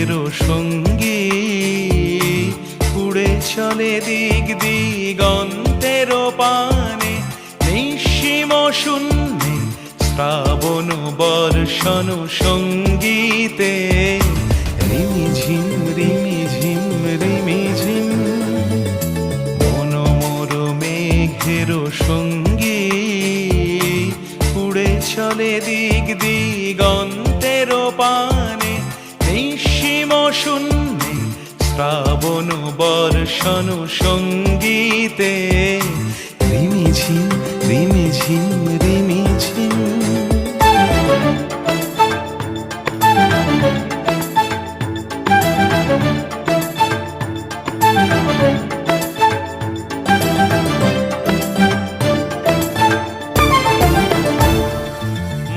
মেঘেরও সঙ্গী উড়ে চলে দিক দিগন্তেরও পানে নিঃসীম শূন্যে শ্রাবণ বর্ষণ সঙ্গীতে রিমিঝিম রিমিঝিম রিমিঝিম মনোমর মেঘেরও সঙ্গী উড়ে চলে দিক দিগন্তেরও পানে নিঃসীম শূন্যে শ্রাবণ বর্ষণ সঙ্গীতে রিমিঝিম রিমিঝিম